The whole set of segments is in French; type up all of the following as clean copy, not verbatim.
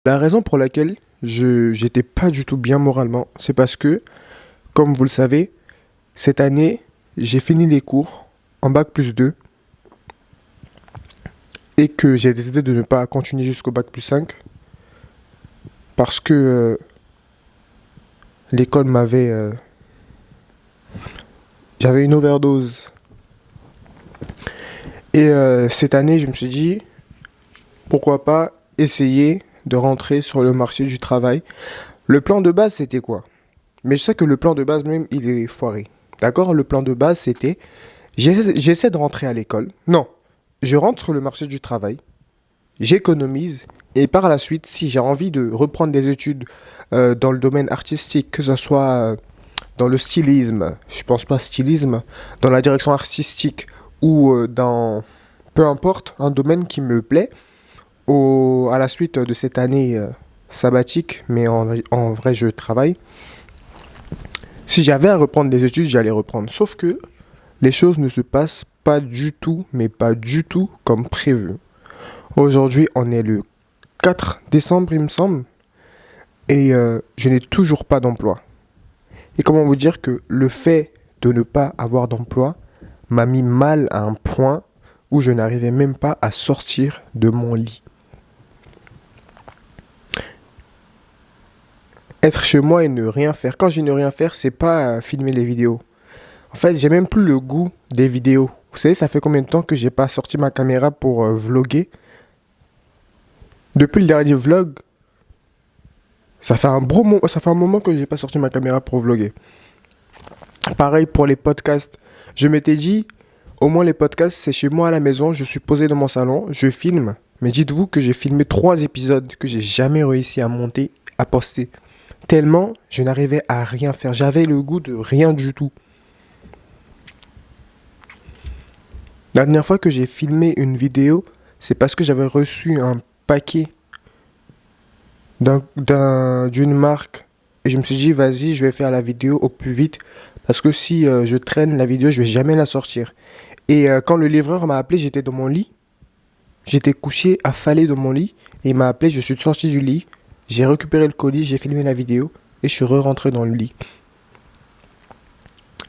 La raison pour laquelle je j'étais pas du tout bien moralement, c'est parce que, comme vous le savez, cette année, j'ai fini les cours en bac+2 et que j'ai décidé de ne pas continuer jusqu'au bac+5 parce que l'école m'avait... j'avais une overdose. Et cette année, je me suis dit, pourquoi pas essayer de rentrer sur le marché du travail. Le plan de base, c'était quoi? Mais je sais que le plan de base même, il est foiré. D'accord? Le plan de base, c'était, j'essaie de rentrer à l'école. Non, je rentre sur le marché du travail, j'économise, et par la suite, si j'ai envie de reprendre des études dans le domaine artistique, que ce soit dans le stylisme, je pense pas stylisme, dans la direction artistique ou dans, peu importe, un domaine qui me plaît, à la suite de cette année sabbatique, mais en vrai, je travaille. Si j'avais à reprendre des études, j'allais reprendre. Sauf que les choses ne se passent pas du tout, mais pas du tout comme prévu. Aujourd'hui, on est le 4 décembre, il me semble, et je n'ai toujours pas d'emploi. Et comment vous dire que le fait de ne pas avoir d'emploi m'a mis mal à un point où je n'arrivais même pas à sortir de mon lit. Être chez moi et ne rien faire. Quand je dis ne rien faire, c'est pas filmer les vidéos. En fait, j'ai même plus le goût des vidéos. Vous savez, ça fait combien de temps que j'ai pas sorti ma caméra pour vlogger? Depuis le dernier vlog, ça fait un moment que j'ai pas sorti ma caméra pour vlogger. Pareil pour les podcasts. Je m'étais dit, au moins les podcasts, c'est chez moi à la maison, je suis posé dans mon salon, je filme. Mais dites-vous que j'ai filmé 3 épisodes que j'ai jamais réussi à monter, à poster. Tellement je n'arrivais à rien faire. J'avais le goût de rien du tout. La dernière fois que j'ai filmé une vidéo, c'est parce que j'avais reçu un paquet d'une marque. Et je me suis dit, vas-y, je vais faire la vidéo au plus vite. Parce que si je traîne la vidéo, je vais jamais la sortir. Et quand le livreur m'a appelé, j'étais dans mon lit. J'étais couché, affalé dans mon lit. Et il m'a appelé, je suis sorti du lit. J'ai récupéré le colis, j'ai filmé la vidéo. Et je suis re-rentré dans le lit.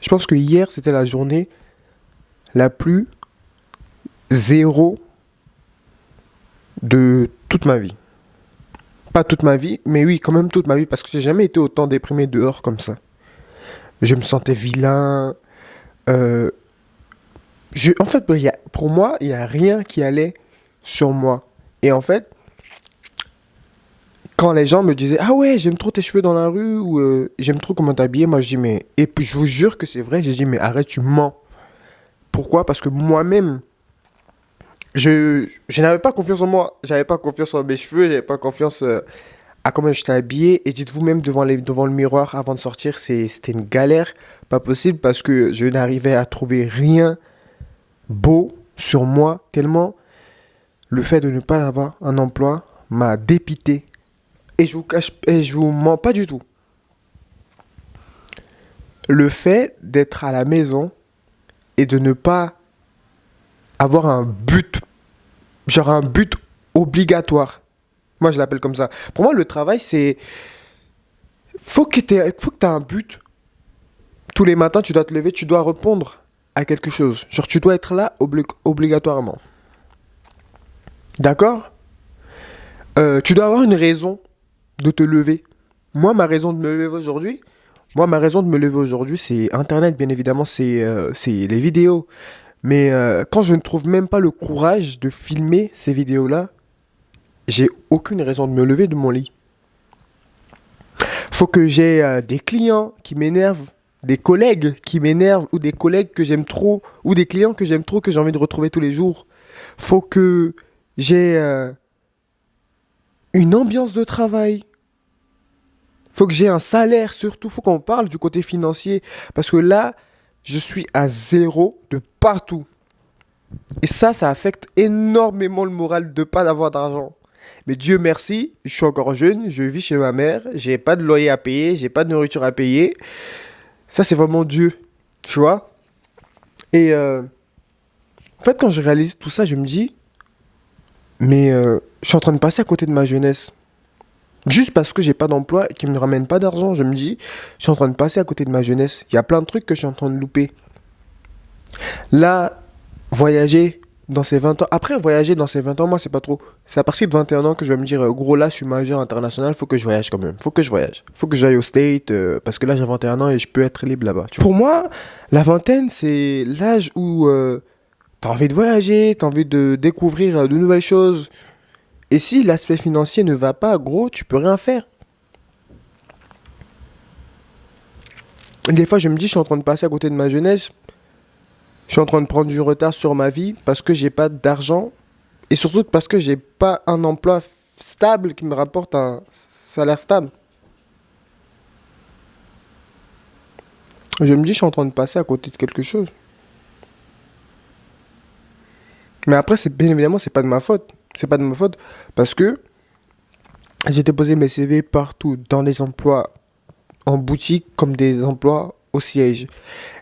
Je pense que hier, c'était la journée la plus zéro de toute ma vie. Pas toute ma vie, mais oui, quand même toute ma vie, parce que j'ai jamais été autant déprimé dehors comme ça. Je me sentais vilain. euh, en fait, pour moi, il n'y a rien qui allait sur moi. Et en fait, quand les gens me disaient ah ouais, j'aime trop tes cheveux dans la rue, ou j'aime trop comment t'habiller, moi je dis mais. Et puis je vous jure que c'est vrai, j'ai dit mais arrête, tu mens. Pourquoi? Parce que moi-même, je n'avais pas confiance en moi. J'avais pas confiance en mes cheveux, j'avais pas confiance à comment j'étais habillé. Et dites-vous même devant le miroir avant de sortir, c'était une galère. Pas possible parce que je n'arrivais à trouver rien beau sur moi. Tellement le fait de ne pas avoir un emploi m'a dépité. Et je vous mens pas du tout. Le fait d'être à la maison et de ne pas avoir un but, genre un but obligatoire. Moi, je l'appelle comme ça. Pour moi, le travail, c'est... Faut que tu aies un but. Tous les matins, tu dois te lever, tu dois répondre à quelque chose. Genre, tu dois être là obligatoirement. D'accord? Tu dois avoir une raison de te lever. Moi, ma raison de me lever aujourd'hui, ma raison de me lever aujourd'hui, c'est Internet, bien évidemment, c'est les vidéos. Mais quand je ne trouve même pas le courage de filmer ces vidéos-là, j'ai aucune raison de me lever de mon lit. Faut que j'ai des clients qui m'énervent, des collègues qui m'énervent, ou des collègues que j'aime trop, ou des clients que j'aime trop, que j'ai envie de retrouver tous les jours. Faut que j'ai une ambiance de travail. Faut que j'ai un salaire surtout. Faut qu'on parle du côté financier. Parce que là, je suis à zéro de partout. Et ça affecte énormément le moral de pas avoir d'argent. Mais Dieu merci, je suis encore jeune, je vis chez ma mère, j'ai pas de loyer à payer, j'ai pas de nourriture à payer. Ça, c'est vraiment Dieu, tu vois. Et en fait, quand je réalise tout ça, je me dis, mais je suis en train de passer à côté de ma jeunesse. Juste parce que j'ai pas d'emploi et qui me ramène pas d'argent, je me dis, je suis en train de passer à côté de ma jeunesse. Il y a plein de trucs que je suis en train de louper. Là, voyager dans ces 20 ans. Après, voyager dans ces 20 ans, moi, c'est pas trop. C'est à partir de 21 ans que je vais me dire, gros, là, je suis majeur international, faut que je voyage quand même. Faut que je voyage. Faut que j'aille au State, parce que là, j'ai 21 ans et je peux être libre là-bas. Tu vois. Pour moi, la vingtaine, c'est l'âge où t'as envie de voyager, t'as envie de découvrir de nouvelles choses. Et si l'aspect financier ne va pas, gros, tu peux rien faire. Des fois, je me dis, je suis en train de passer à côté de ma jeunesse. Je suis en train de prendre du retard sur ma vie parce que j'ai pas d'argent et surtout parce que j'ai pas un emploi stable qui me rapporte un salaire stable. Je me dis, je suis en train de passer à côté de quelque chose. Mais après, c'est bien évidemment, c'est pas de ma faute. C'est pas de ma faute parce que j'ai déposé mes CV partout, dans des emplois en boutique comme des emplois au siège.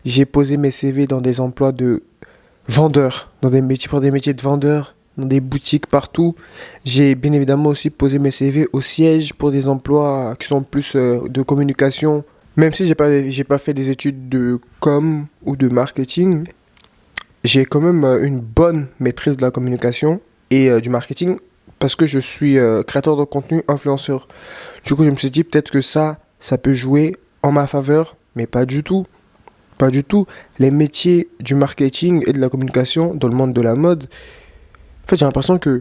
J'ai posé mes CV dans des emplois de vendeur, dans des métiers, pour des métiers de vendeur, dans des boutiques partout. J'ai bien évidemment aussi posé mes CV au siège pour des emplois qui sont plus de communication. Même si j'ai pas fait des études de com ou de marketing, j'ai quand même une bonne maîtrise de la communication et du marketing parce que je suis créateur de contenu, influenceur. Du coup, je me suis dit peut-être que ça peut jouer en ma faveur, mais pas du tout. Pas du tout. Les métiers du marketing et de la communication dans le monde de la mode, en fait, j'ai l'impression que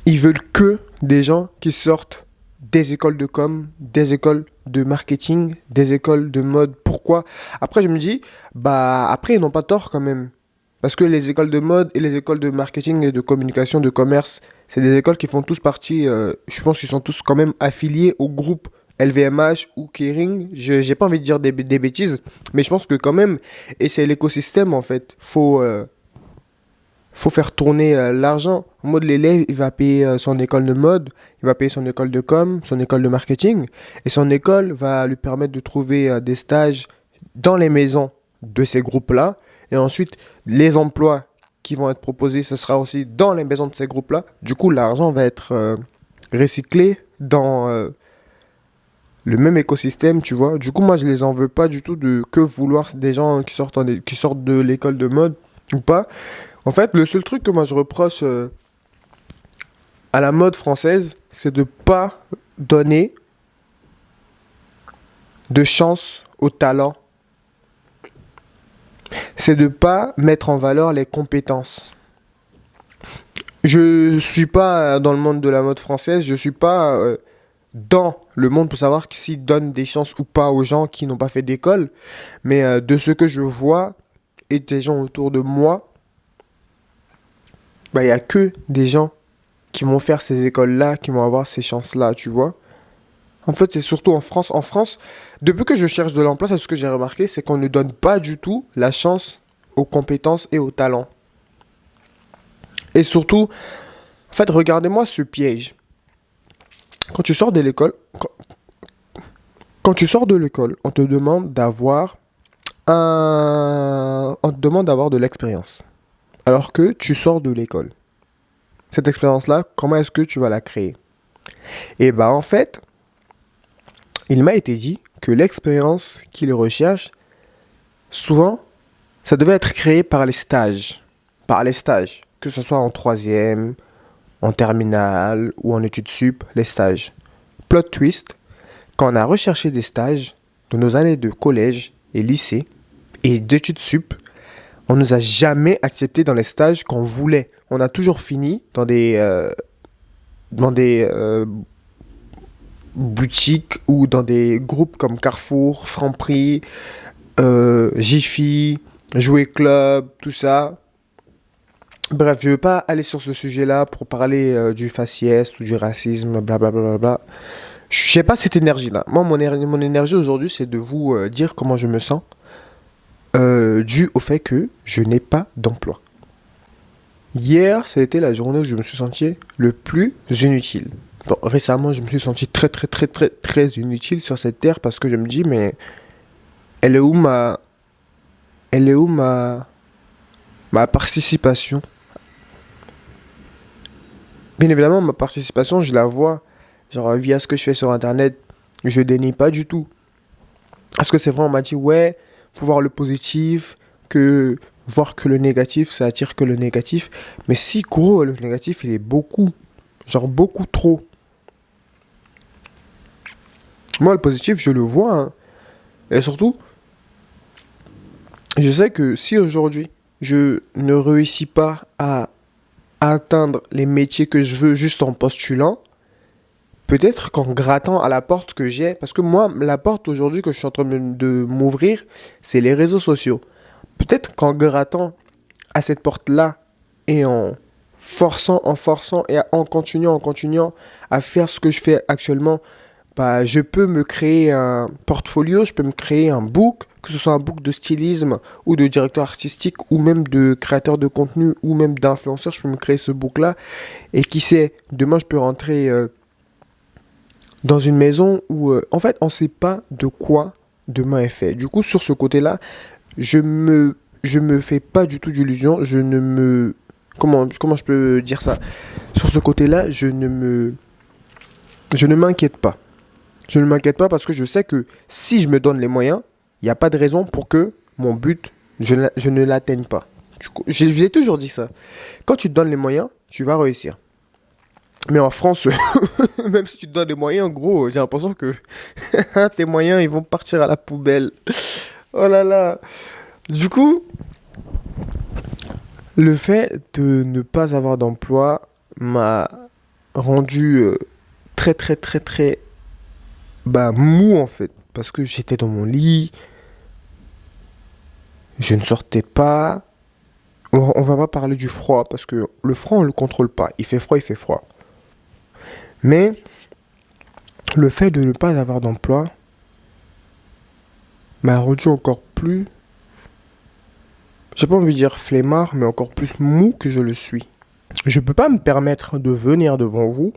ils veulent que des gens qui sortent des écoles de com, des écoles de marketing, des écoles de mode. Pourquoi? Après, je me dis, bah, après, ils n'ont pas tort quand même. Parce que les écoles de mode et les écoles de marketing et de communication, de commerce, c'est des écoles qui font tous partie, je pense qu'ils sont tous quand même affiliés au groupe LVMH ou Kering. J'ai pas envie de dire des bêtises, mais je pense que quand même, et c'est l'écosystème en fait, faut faire tourner l'argent. En mode, l'élève, il va payer son école de mode, il va payer son école de com, son école de marketing, et son école va lui permettre de trouver des stages dans les maisons de ces groupes-là, et ensuite, les emplois qui vont être proposés, ce sera aussi dans les maisons de ces groupes-là. Du coup, l'argent va être recyclé dans le même écosystème, tu vois. Du coup, moi, je les en veux pas du tout de que vouloir des gens qui sortent de l'école de mode ou pas. En fait, le seul truc que moi je reproche à la mode française, c'est de pas donner de chance au talent. C'est de pas mettre en valeur les compétences. Je suis pas dans le monde de la mode française, je suis pas dans le monde pour savoir s'ils donnent des chances ou pas aux gens qui n'ont pas fait d'école, mais de ce que je vois et des gens autour de moi, bah il y a que des gens qui vont faire ces écoles-là, qui vont avoir ces chances-là, tu vois. En fait, c'est surtout en France. En France, depuis que je cherche de l'emploi, c'est ce que j'ai remarqué, c'est qu'on ne donne pas du tout la chance aux compétences et aux talents. Et surtout, en fait, regardez-moi ce piège. Quand tu sors de l'école, quand tu sors de l'école, on te demande d'avoir on te demande d'avoir de l'expérience. Alors que tu sors de l'école. Cette expérience-là, comment est-ce que tu vas la créer? Et bah en fait, il m'a été dit que l'expérience qu'ils recherchent, souvent, ça devait être créé par les stages. Par les stages. Que ce soit en troisième, en terminale ou en études sup, les stages. Plot twist, quand on a recherché des stages de nos années de collège et lycée et d'études sup, on nous a jamais accepté dans les stages qu'on voulait. On a toujours fini dans des boutiques ou dans des groupes comme Carrefour, Franprix, Jiffy, Jouet Club, tout ça. Bref, je ne veux pas aller sur ce sujet-là pour parler du faciès ou du racisme, blablabla. Je n'ai pas cette énergie-là. Moi, mon énergie aujourd'hui, c'est de vous dire comment je me sens, dû au fait que je n'ai pas d'emploi. Hier, ça a été la journée où je me suis senti le plus inutile. Bon, récemment, je me suis senti très, très, très, très, très inutile sur cette terre parce que je me dis, mais elle est où elle est où ma participation? Bien évidemment, ma participation, je la vois. genre via ce que je fais sur Internet, je dénie pas du tout. Parce que c'est vrai, on m'a dit, ouais, faut voir le positif, que voir que le négatif, ça attire que le négatif. Mais si, gros, le négatif, il est beaucoup, genre beaucoup trop. Moi, le positif, je le vois, hein. Et surtout, je sais que si aujourd'hui, je ne réussis pas à atteindre les métiers que je veux juste en postulant, peut-être qu'en grattant à la porte que j'ai, parce que moi, la porte aujourd'hui que je suis en train de m'ouvrir, c'est les réseaux sociaux. Peut-être qu'en grattant à cette porte-là et en forçant et en continuant à faire ce que je fais actuellement, bah, je peux me créer un portfolio, je peux me créer un book, que ce soit un book de stylisme ou de directeur artistique ou même de créateur de contenu ou même d'influenceur, je peux me créer ce book-là. Et qui sait, demain je peux rentrer dans une maison où, en fait, on ne sait pas de quoi demain est fait. Du coup, sur ce côté-là, je me fais pas du tout d'illusions. Je ne me, comment je peux dire ça? Sur ce côté-là, je ne m'inquiète pas. Je ne m'inquiète pas parce que je sais que si je me donne les moyens, il n'y a pas de raison pour que mon but, je ne l'atteigne pas. J'ai toujours dit ça. Quand tu te donnes les moyens, tu vas réussir. Mais en France, même si tu te donnes les moyens, gros, j'ai l'impression que tes moyens, ils vont partir à la poubelle. Oh là là. Du coup, le fait de ne pas avoir d'emploi m'a rendu très, bah, mou en fait. Parce que j'étais dans mon lit, je ne sortais pas. On va pas parler du froid, parce que le froid, on le contrôle pas. Il fait froid, il fait froid. Mais le fait de ne pas avoir d'emploi m'a rendu encore plus, j'ai pas envie de dire flemmard, mais encore plus mou que je le suis. Je peux pas me permettre de venir devant vous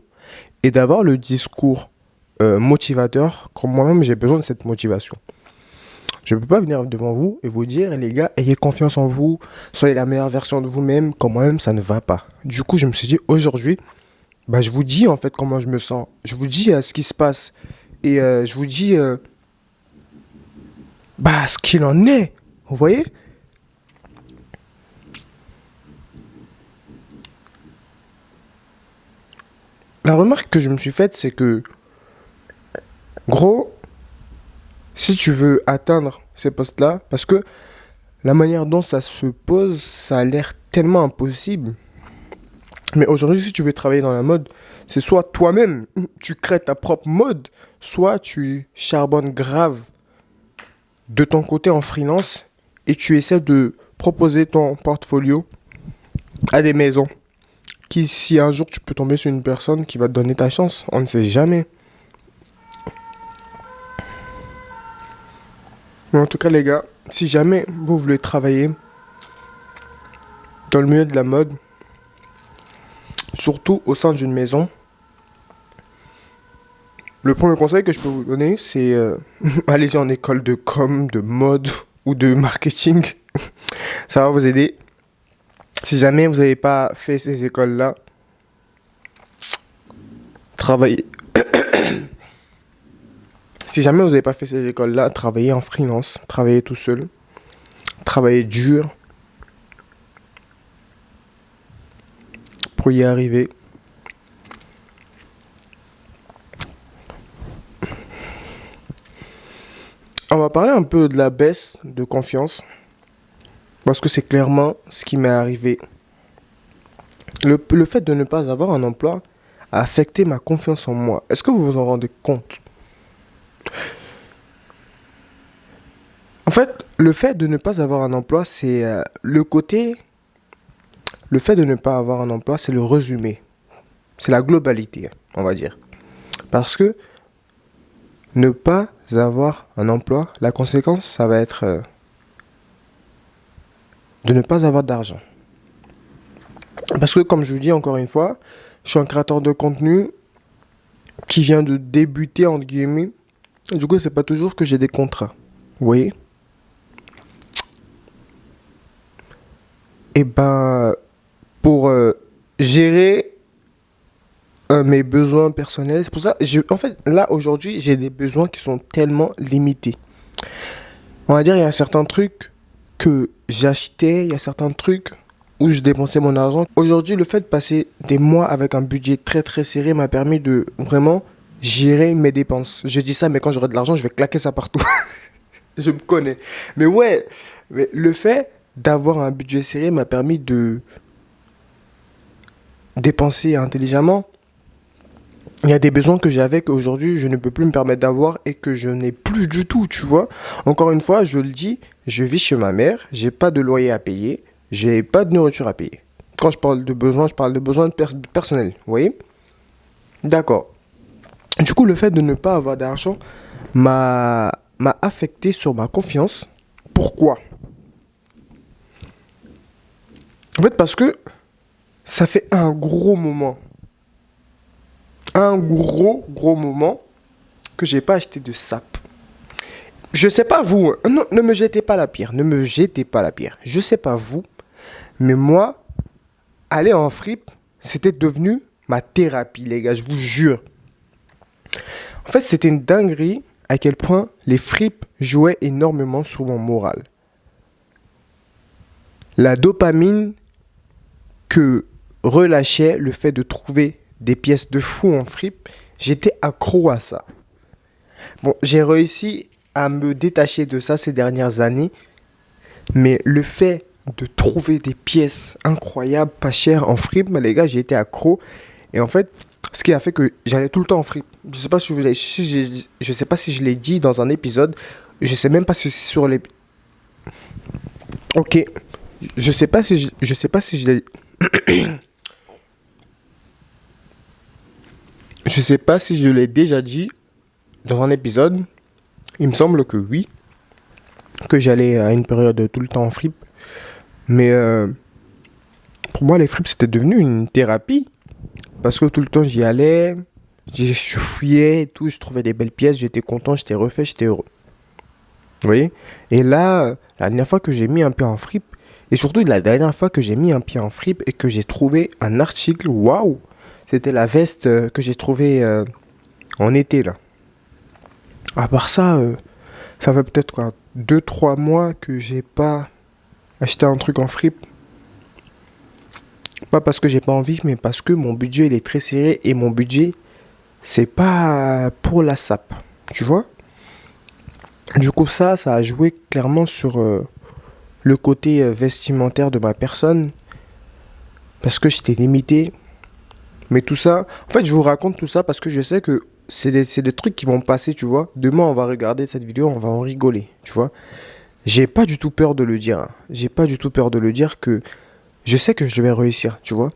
et d'avoir le discours motivateur quand moi-même j'ai besoin de cette motivation. Je peux pas venir devant vous et vous dire, les gars, ayez confiance en vous, soyez la meilleure version de vous-même, quand moi-même ça ne va pas. Du coup, je me suis dit, aujourd'hui, bah, je vous dis en fait comment je me sens. Je vous dis ce qui se passe. Et je vous dis bah, ce qu'il en est. Vous voyez? La remarque que je me suis faite, c'est que, gros, si tu veux atteindre ces postes-là, parce que la manière dont ça se pose, ça a l'air tellement impossible. Mais aujourd'hui, si tu veux travailler dans la mode, c'est soit toi-même, tu crées ta propre mode, soit tu charbonnes grave de ton côté en freelance et tu essaies de proposer ton portfolio à des maisons. Qui, si un jour tu peux tomber sur une personne qui va te donner ta chance, on ne sait jamais. Mais en tout cas, les gars, si jamais vous voulez travailler dans le milieu de la mode, surtout au sein d'une maison, le premier conseil que je peux vous donner, c'est allez-y en école de com, de mode ou de marketing. Ça va vous aider. Si jamais vous n'avez pas fait ces écoles-là, travaillez. Si jamais vous n'avez pas fait ces écoles-là, travaillez en freelance, travaillez tout seul, travaillez dur pour y arriver. On va parler un peu de la baisse de confiance, parce que c'est clairement ce qui m'est arrivé. Le fait de ne pas avoir un emploi a affecté ma confiance en moi. Est-ce que vous vous en rendez compte? En fait, le fait de ne pas avoir un emploi, c'est le côté... Le fait de ne pas avoir un emploi, c'est le résumé. C'est la globalité, on va dire. Parce que ne pas avoir un emploi, la conséquence, ça va être de ne pas avoir d'argent. Parce que, comme je vous dis encore une fois, je suis un créateur de contenu qui vient de débuter, entre guillemets. Et du coup, c'est pas toujours que j'ai des contrats. Vous voyez? Et ben, pour gérer mes besoins personnels. C'est pour ça, en fait, là, aujourd'hui, j'ai des besoins qui sont tellement limités. On va dire, il y a certains trucs que j'achetais, il y a certains trucs où je dépensais mon argent. Aujourd'hui, le fait de passer des mois avec un budget très très serré m'a permis de vraiment gérer mes dépenses. Je dis ça, mais quand j'aurai de l'argent, je vais claquer ça partout. Je me connais. Mais ouais, mais le fait d'avoir un budget serré m'a permis de dépenser intelligemment. Il y a des besoins que j'avais qu'aujourd'hui je ne peux plus me permettre d'avoir et que je n'ai plus du tout, tu vois. Encore une fois, je le dis, je vis chez ma mère, j'ai pas de loyer à payer, j'ai pas de nourriture à payer. Quand je parle de besoins, je parle de besoins personnels, vous voyez? D'accord. Du coup, le fait de ne pas avoir d'argent m'a affecté sur ma confiance. Pourquoi? En fait, parce que ça fait un gros moment que j'ai pas acheté de sap. Je sais pas vous, hein. Non, ne me jetez pas la pierre, ne me jetez pas la pierre. Je sais pas vous, mais moi, aller en fripe, c'était devenu ma thérapie, les gars, je vous jure. En fait, c'était une dinguerie à quel point les fripes jouaient énormément sur mon moral. La dopamine que relâchait le fait de trouver des pièces de fou en fripe, j'étais accro à ça. Bon, j'ai réussi à me détacher de ça ces dernières années, mais le fait de trouver des pièces incroyables, pas chères en fripe, les gars, j'ai été accro. Et en fait, ce qui a fait que j'allais tout le temps en fripe. Je sais pas si je sais pas si je l'ai dit dans un épisode. Je sais même pas si c'est sur les. Ok. Je sais pas si je l'ai. Je sais pas si je l'ai déjà dit dans un épisode. Il me semble que oui, que j'allais à une période tout le temps en fripe. Mais pour moi, les fripes, c'était devenu une thérapie. Parce que tout le temps, j'y allais, je fouillais et tout, je trouvais des belles pièces, j'étais content, j'étais refait, j'étais heureux. Vous voyez? Et là, la dernière fois que j'ai mis un pied en fripe, et surtout la dernière fois que j'ai mis un pied en fripe et que j'ai trouvé un article, waouh! C'était la veste que j'ai trouvée en été, là. À part ça, ça fait peut-être quoi, 2 3 mois que j'ai pas acheté un truc en fripe. Pas parce que j'ai pas envie, mais parce que mon budget il est très serré et mon budget c'est pas pour la sape, tu vois. Du coup ça a joué clairement sur le côté vestimentaire de ma personne parce que j'étais limité. Mais tout ça, en fait je vous raconte tout ça parce que je sais que c'est des trucs qui vont passer, tu vois. Demain on va regarder cette vidéo, on va en rigoler, tu vois. J'ai pas du tout peur de le dire, hein. J'ai pas du tout peur de le dire que je sais que je vais réussir, tu vois.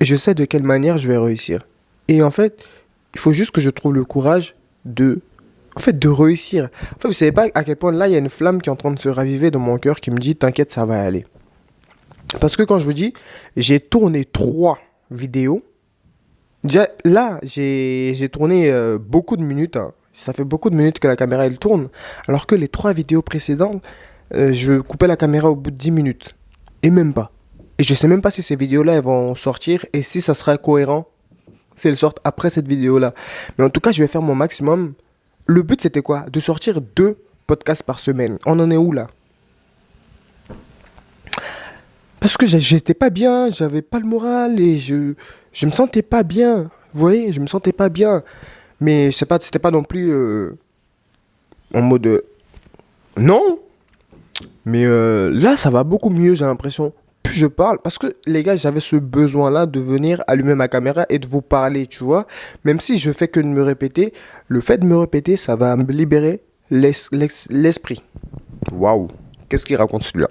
Et je sais de quelle manière je vais réussir. Et en fait, il faut juste que je trouve le courage de, de réussir. En fait, vous savez pas à quel point là, il y a une flamme qui est en train de se raviver dans mon cœur qui me dit, t'inquiète, ça va aller. Parce que quand je vous dis, j'ai tourné 3 vidéos. Déjà, là, j'ai tourné beaucoup de minutes, hein. Ça fait beaucoup de minutes que la caméra, elle tourne. Alors que les 3 vidéos précédentes, je coupais la caméra au bout de 10 minutes. Et même pas. Et je sais même pas si ces vidéos-là, elles vont sortir et si ça sera cohérent si elles sortent après cette vidéo-là. Mais en tout cas, je vais faire mon maximum. Le but, c'était quoi? De sortir 2 podcasts par semaine. On en est où là? Parce que j'étais pas bien, j'avais pas le moral et je me sentais pas bien. Vous voyez, je me sentais pas bien. Mais c'est pas, c'était pas non plus en mode non. Mais là, ça va beaucoup mieux, j'ai l'impression. Plus je parle, parce que les gars, j'avais ce besoin-là de venir allumer ma caméra et de vous parler, tu vois. Même si je fais que de me répéter, le fait de me répéter, ça va me libérer l'esprit. Waouh, qu'est-ce qu'il raconte celui-là?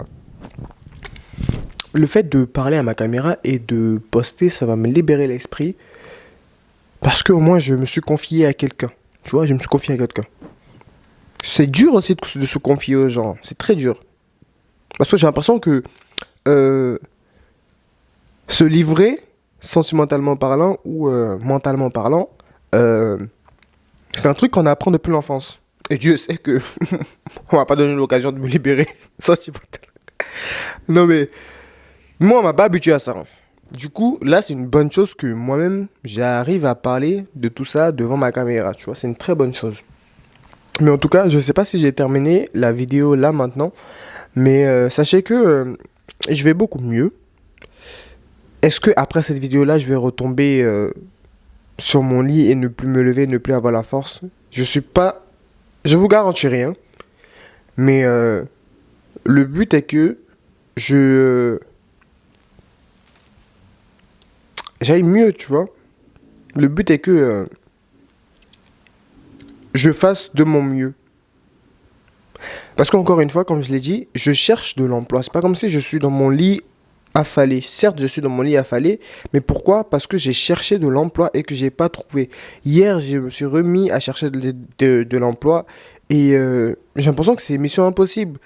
Le fait de parler à ma caméra et de poster, ça va me libérer l'esprit. Parce que au moins, je me suis confié à quelqu'un. Tu vois, je me suis confié à quelqu'un. C'est dur aussi de se confier aux gens. C'est très dur. Parce que j'ai l'impression que euh, se livrer, sentimentalement parlant ou mentalement parlant, euh, c'est un truc qu'on apprend depuis l'enfance. Et Dieu sait que on m'a pas donné l'occasion de me libérer sentimentalement. Non mais moi, on m'a pas habitué à ça, hein. Du coup, là, c'est une bonne chose que moi-même, j'arrive à parler de tout ça devant ma caméra, tu vois. C'est une très bonne chose. Mais en tout cas, je sais pas si j'ai terminé la vidéo là maintenant, mais sachez que je vais beaucoup mieux. Est-ce que après cette vidéo-là, je vais retomber sur mon lit et ne plus me lever, ne plus avoir la force? Je suis pas, je vous garantis rien, mais le but est que je j'aille mieux, tu vois. Le but est que je fasse de mon mieux. Parce qu'encore une fois, comme je l'ai dit, je cherche de l'emploi. C'est pas comme si je suis dans mon lit affalé. Certes, je suis dans mon lit affalé, mais pourquoi? Parce que j'ai cherché de l'emploi et que j'ai pas trouvé. Hier, je me suis remis à chercher de l'emploi et j'ai l'impression que c'est mission impossible.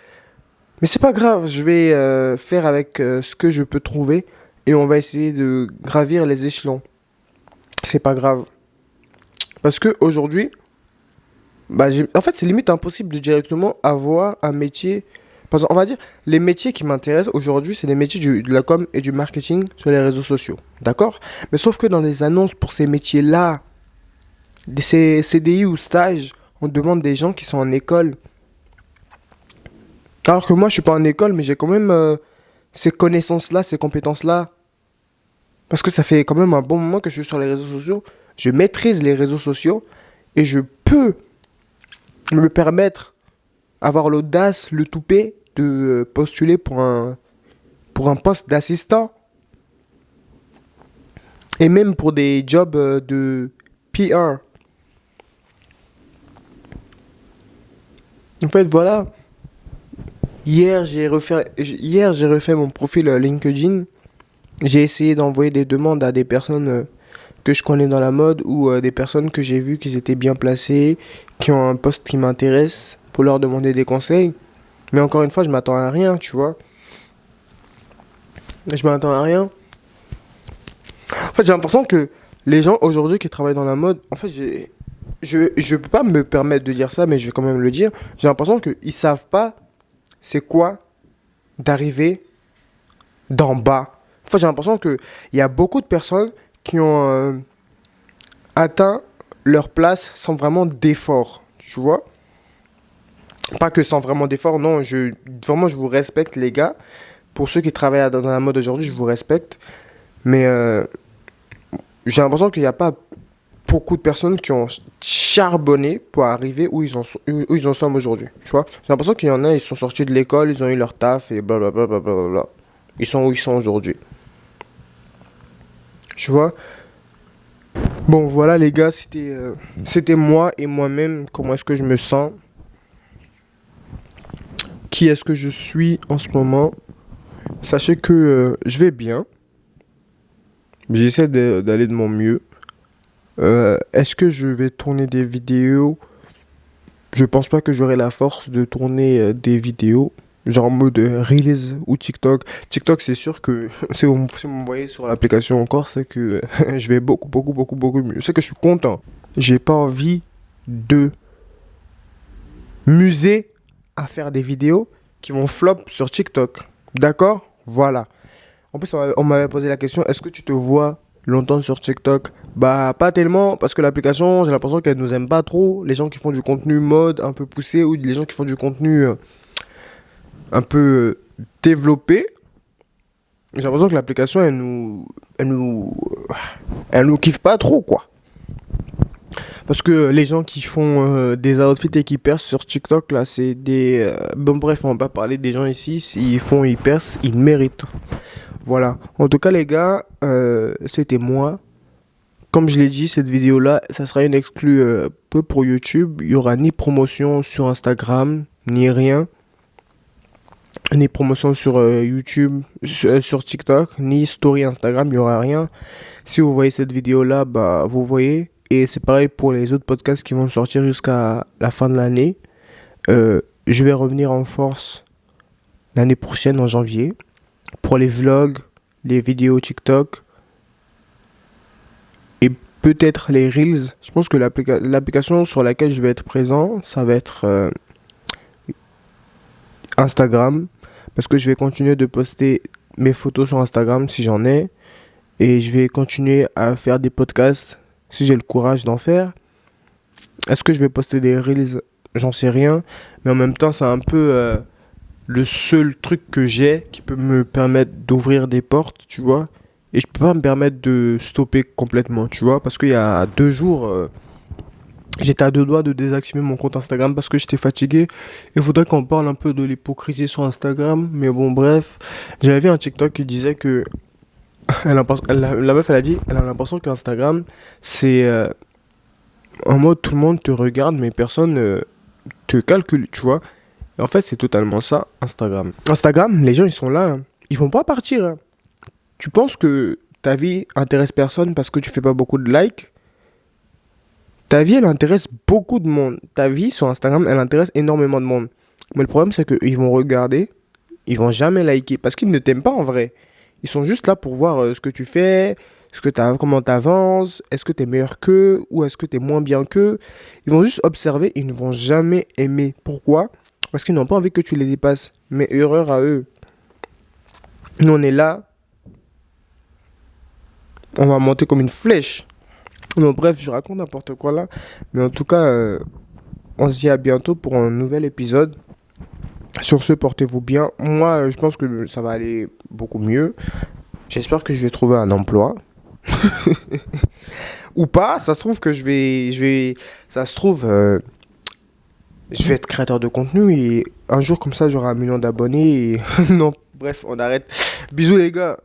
Mais c'est pas grave, je vais faire avec ce que je peux trouver et on va essayer de gravir les échelons. C'est pas grave. Parce que aujourd'hui, bah, en fait, c'est limite impossible de directement avoir un métier. Parce qu'on va dire, les métiers qui m'intéressent aujourd'hui, c'est les métiers de la com et du marketing sur les réseaux sociaux. D'accord? Mais sauf que dans les annonces pour ces métiers-là, ces CDI ou stages, on demande des gens qui sont en école. Alors que moi, je suis pas en école, mais j'ai quand même ces connaissances-là, ces compétences-là. Parce que ça fait quand même un bon moment que je suis sur les réseaux sociaux. Je maîtrise les réseaux sociaux et je peux me permettre, avoir l'audace, le toupet de postuler pour un poste d'assistant et même pour des jobs de PR. En fait, voilà. Hier, j'ai refait mon profil LinkedIn. J'ai essayé d'envoyer des demandes à des personnes que je connais dans la mode ou des personnes que j'ai vues qui étaient bien placées, qui ont un poste qui m'intéresse pour leur demander des conseils. Mais encore une fois, je m'attends à rien, tu vois. Je m'attends à rien. En fait, j'ai l'impression que les gens aujourd'hui qui travaillent dans la mode, en fait, je peux pas me permettre de dire ça, mais je vais quand même le dire. J'ai l'impression qu'ils savent pas c'est quoi d'arriver d'en bas. En fait, j'ai l'impression qu'il y a beaucoup de personnes qui ont atteint leur place sans vraiment d'effort, tu vois. Pas que sans vraiment d'effort, non, vraiment, je vous respecte, les gars. Pour ceux qui travaillent dans la mode aujourd'hui, je vous respecte. Mais j'ai l'impression qu'il n'y a pas beaucoup de personnes qui ont charbonné pour arriver où ils en sont aujourd'hui. Tu vois, j'ai l'impression qu'il y en a, ils sont sortis de l'école, ils ont eu leur taf et blablabla. Bla, bla, bla, bla. Ils sont où ils sont aujourd'hui. Tu vois. Bon, voilà les gars, c'était moi et moi-même. Comment est-ce que je me sens? Qui est-ce que je suis en ce moment? Sachez que je vais bien. J'essaie d'aller de mon mieux. Est-ce que je vais tourner des vidéos? Je pense pas que j'aurai la force de tourner des vidéos. Genre en mode Reels ou TikTok. TikTok, c'est sûr que si vous me voyez sur l'application encore, c'est que je vais beaucoup mieux. C'est que je suis content. J'ai pas envie de muser à faire des vidéos qui vont flop sur TikTok. D'accord? Voilà. En plus, on m'avait posé la question, est-ce que tu te vois longtemps sur TikTok? Bah, pas tellement, parce que l'application, j'ai l'impression qu'elle nous aime pas trop. Les gens qui font du contenu mode un peu poussé ou les gens qui font du contenu un peu développé. J'ai l'impression que l'application, elle nous kiffe pas trop, quoi. Parce que les gens qui font des outfits et qui percent sur TikTok, là, c'est des... bon, bref, on va pas parler des gens ici. S'ils font, ils percent, ils méritent. Voilà. En tout cas, les gars, c'était moi. Comme je l'ai dit, cette vidéo-là, ça sera une exclue peu pour YouTube. Il y aura ni promotion sur Instagram, ni rien. Ni promotion sur YouTube, sur TikTok, ni story Instagram, il y aura rien. Si vous voyez cette vidéo-là, bah, vous voyez. Et c'est pareil pour les autres podcasts qui vont sortir jusqu'à la fin de l'année. Je vais revenir en force l'année prochaine, en janvier, pour les vlogs, les vidéos TikTok et peut-être les Reels. Je pense que l'application sur laquelle je vais être présent, ça va être Instagram. Parce que je vais continuer de poster mes photos sur Instagram si j'en ai. Et je vais continuer à faire des podcasts si j'ai le courage d'en faire. Est-ce que je vais poster des reels? J'en sais rien. Mais en même temps, c'est un peu le seul truc que j'ai qui peut me permettre d'ouvrir des portes, tu vois. Et je peux pas me permettre de stopper complètement, tu vois. Parce qu'il y a 2 jours, j'étais à 2 doigts de désactiver mon compte Instagram parce que j'étais fatigué. Il faudrait qu'on parle un peu de l'hypocrisie sur Instagram. Mais bon, bref. J'avais vu un TikTok qui disait que la meuf, elle a dit, elle a l'impression qu'Instagram, c'est en mode tout le monde te regarde, mais personne te calcule, tu vois. Et en fait, c'est totalement ça, Instagram. Instagram, les gens, ils sont là, hein. Ils vont pas partir, hein. Tu penses que ta vie intéresse personne parce que tu fais pas beaucoup de likes? Ta vie, elle intéresse beaucoup de monde. Ta vie sur Instagram, elle intéresse énormément de monde. Mais le problème, c'est qu'ils vont regarder, ils vont jamais liker parce qu'ils ne t'aiment pas en vrai. Ils sont juste là pour voir ce que tu fais, comment t'avances, est-ce que t'es meilleur qu'eux ou est-ce que t'es moins bien qu'eux. Ils vont juste observer, ils ne vont jamais aimer. Pourquoi? Parce qu'ils n'ont pas envie que tu les dépasses. Mais erreur à eux. Nous, on est là, on va monter comme une flèche. Donc, bref, je raconte n'importe quoi là. Mais en tout cas, on se dit à bientôt pour un nouvel épisode. Sur ce, portez-vous bien. Moi, je pense que ça va aller beaucoup mieux. J'espère que je vais trouver un emploi. Ou pas, ça se trouve que ça se trouve, je vais être créateur de contenu et un jour comme ça, j'aurai 1 million d'abonnés et... non, bref, on arrête. Bisous les gars.